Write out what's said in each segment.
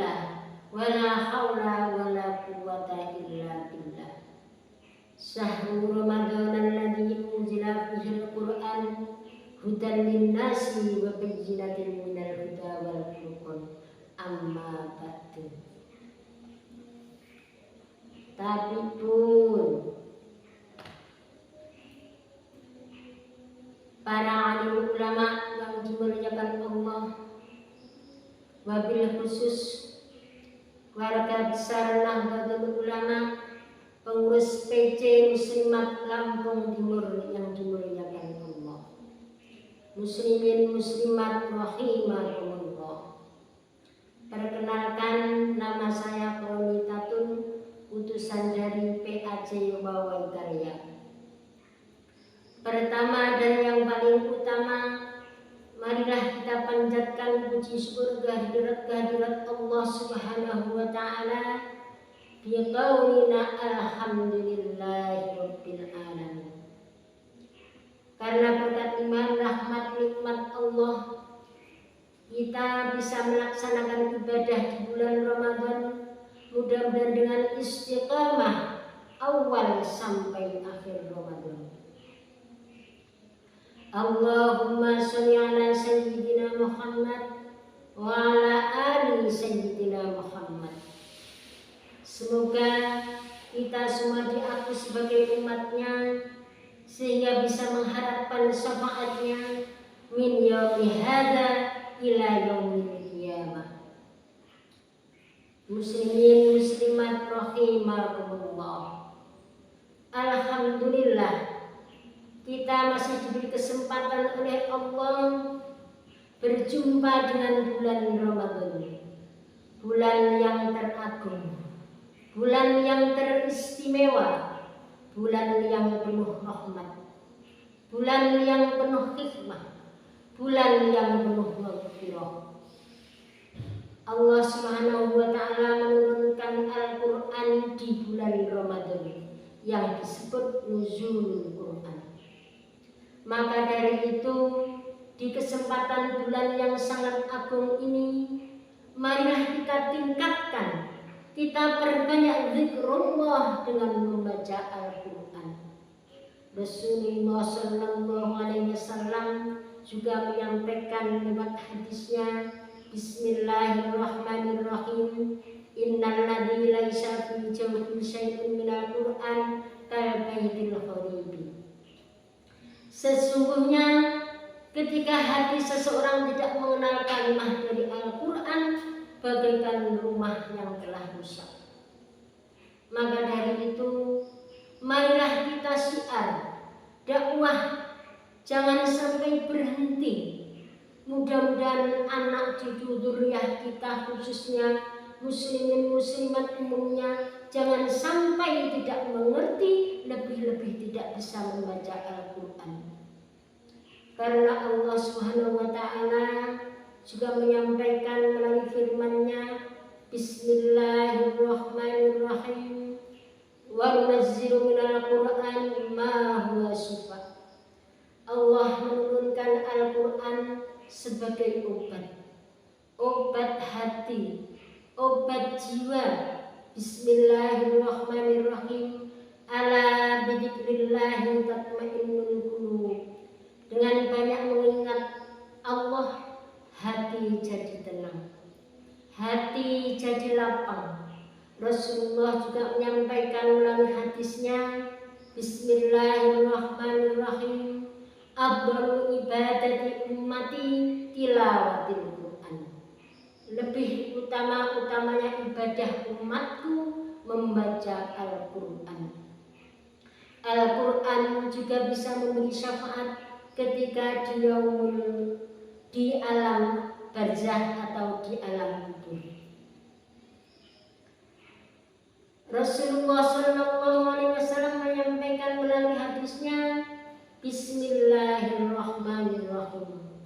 Bismillah wala haula wala quwwata illa billah. Syahrul Ramadan alladzi unzila fihi al-Qur'an hudan lin-nasi wa bayyinatin minal huda wal furqan. Amma ba'du. Tapi pun para alim ulama yang dimuliakan Allah, wabil khusus warga besar Nahdlatul Ulama, pengurus PC Muslimat Lampung Timur yang dimuliakan Allah, muslimin muslimat rahimakumullah. Perkenalkan, nama saya Pronitatun, utusan dari PAJ Wawan Karya. Pertama dan yang paling utama, marilah kita panjatkan puji syukur kehadirat Allah Subhanahu wa taala biqaulina alhamdulillahi rabbil alamin. Karena berkat iman, rahmat, nikmat Allah, kita bisa melaksanakan ibadah di bulan Ramadan, mudah-mudahan dengan istiqamah awal sampai akhir Ramadan. Allahumma sholli ala sayyidina Muhammad wa ala ali sayyidina Muhammad. Semoga kita semua diakui sebagai umatnya, sehingga bisa mengharapkan syafaatnya min yaumi hadza ila yaumil qiyamah. Muslimin muslimat rahimakumullah. Alhamdulillah, kita masih diberi kesempatan oleh Allah berjumpa dengan bulan Ramadan, bulan yang teragung, bulan yang teristimewa, bulan yang penuh rahmat, bulan yang penuh hikmah, bulan yang penuh maghfirah. Allah Subhanahu wa taala menurunkan Al-Qur'an di bulan Ramadan yang disebut nuzulul Qur'an. Maka dari itu, di kesempatan bulan yang sangat agung ini, marilah kita tingkatkan, kita perbanyak zikrullah dengan membaca Al-Quran. Rasulullah Sallallahu Alaihi Wasallam juga menyampaikan lewat hadisnya, Bismillahirrahmanirrahim, Innal ladzi laisa fi jawfi syai'un minal Qur'an kal baitil kharibi. Sesungguhnya ketika hati seseorang tidak mengenal kalimat dari Al-Quran, bagaikan rumah yang telah rusak. Maka dari itu, marilah kita syiar dakwah, jangan sampai berhenti. Mudah-mudahan anak cucu dzurriyyah kita, khususnya muslimin muslimat umumnya, jangan sampai tidak mengerti, lebih-lebih tidak bisa membaca Al-Quran. Karena Allah Subhanahu wa taala juga menyampaikan melalui firman-Nya, Bismillahirrahmanirrahim, wa nunazzilu minal Qur'ani ma huwa shifaa. Allah menurunkan Al-Quran sebagai obat hati, obat jiwa. Bismillahirrahmanirrahim, ala bidzikrillahi tatmainnul qulub. Dengan banyak mengingat Allah, hati jadi tenang, hati jadi lapang. Rasulullah juga menyampaikan melalui hadisnya, Bismillahirrahmanirrahim, afdalu ibadati ummati tilawatil Qur'an. Lebih utama-utamanya ibadah umatku membaca Al-Quran. Al-Quran juga bisa memberi syafaat ketika di alam barzah atau di alam kubur. Rasulullah Sallallahu Alaihi Wasallam menyampaikan melalui hadisnya, Bismillahirrahmanirrahim,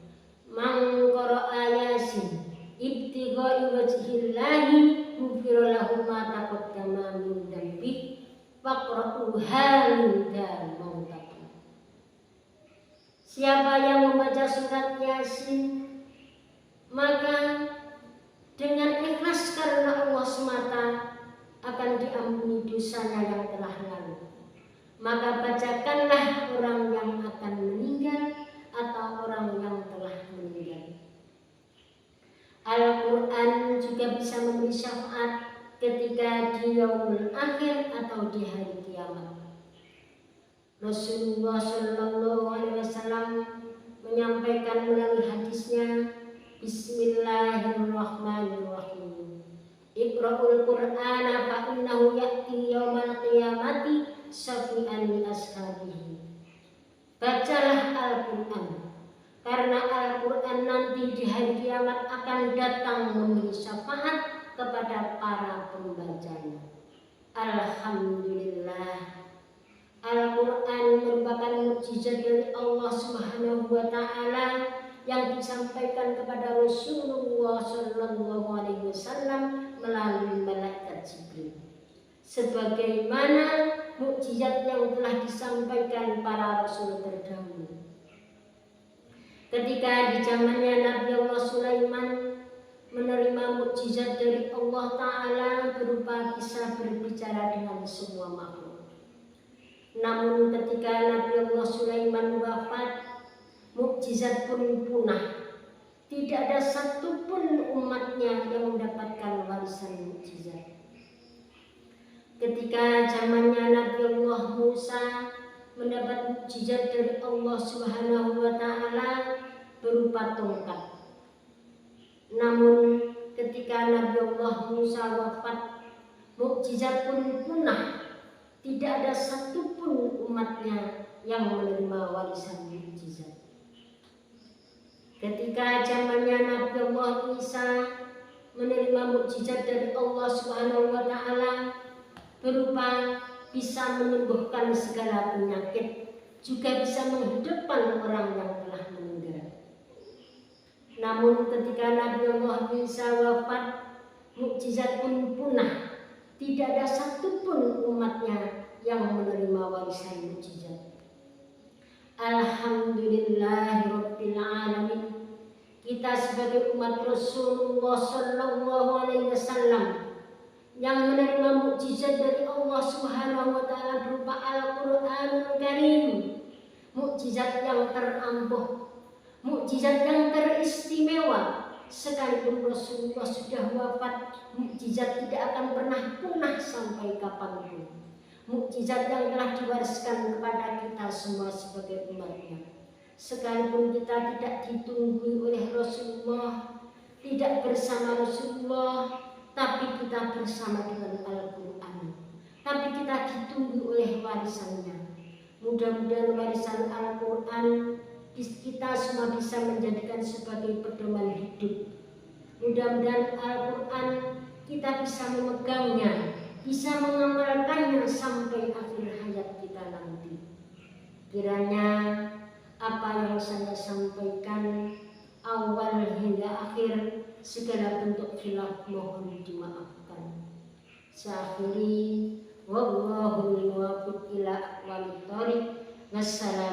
man qara'a Yasin ibtigha'i wajhillahi ghufira lahu ma taqaddama min dhanbihi faqra'uha minda mautakum. Siapa yang membaca surat Yasin, maka dengan ikhlas karena Allah semata, akan diampuni dosanya yang telah lalu. Maka bacakanlah orang yang akan meninggal atau orang yang telah meninggal. Al-Quran juga bisa memberi syafaat ketika di yaumul akhir atau di hari kiamat. Rasulullah Shallallahu Alaihi Wasallam menyampaikan melalui hadisnya, Bismillahirrahmanirrahim. Iqra'ul Qur'ana fa innahu ya'ti yaumal qiyamati syafi'an li ashabihi. Bacalah Al-Quran, karena Al-Quran nanti di hari kiamat akan datang memberi syafaat kepada para pembacanya. Alhamdulillah, Al-Quran merupakan mukjizat dari Allah Subhanahu wa Ta'ala yang disampaikan kepada Rasulullah Shallallahu Alaihi Wasallam melalui malaikat Jibril, sebagaimana mukjizat yang telah disampaikan para rasul terdahulu. Ketika di zamannya Nabi Allah Sulaiman menerima mukjizat dari Allah Ta'ala berupa bisa berbicara dengan semua makhluk. Namun ketika Nabi Allah Sulaiman wafat, mukjizat pun punah. Tidak ada satupun umatnya yang mendapatkan warisan mukjizat. Ketika zamannya Nabi Allah Musa mendapat mukjizat dari Allah Subhanahu wa Ta'ala berupa tongkat. Namun ketika Nabi Allah Musa wafat, mukjizat pun punah. Tidak ada satupun umatnya yang menerima warisan mukjizat. Ketika zamannya Nabi Allah Isa menerima mukjizat dari Allah Subhanahu wa Ta'ala berupa bisa menyembuhkan segala penyakit, juga bisa menghidupkan orang yang telah meninggal. Namun ketika Nabi Allah Isa wafat, mukjizat pun punah. Tidak ada satupun umatnya yang menerima warisan mukjizat. Alhamdulillahirabbil alamin. Kita sebagai umat Rasulullah Shallallahu Alaihi Wasallam yang menerima mukjizat dari Allah Subhanahu wa Ta'ala berupa Al-Qur'anul Karim, mukjizat yang terampuh, mukjizat yang teristimewa. Sekalipun Rasulullah sudah wafat, mukjizat tidak akan pernah punah sampai kapanpun. Mukjizat yang telah diwariskan kepada kita semua sebagai umatnya. Sekalipun kita tidak ditunggui oleh Rasulullah, tidak bersama Rasulullah, tapi kita bersama dengan Al-Quran. Tapi kita ditunggu oleh warisannya. Mudah-mudahan warisan Al-Quran kita semua bisa menjadikan sebagai pedoman hidup. Mudah-mudahan Al-Quran kita bisa memegangnya, bisa mengamalkannya sampai akhir hayat kita nanti. Kiranya apa yang saya sampaikan awal hingga akhir, segala bentuk khilaf mohon dimaafkan. Syafiri wallahu muwaffiq ila aqwamit thoriq. Wassalamu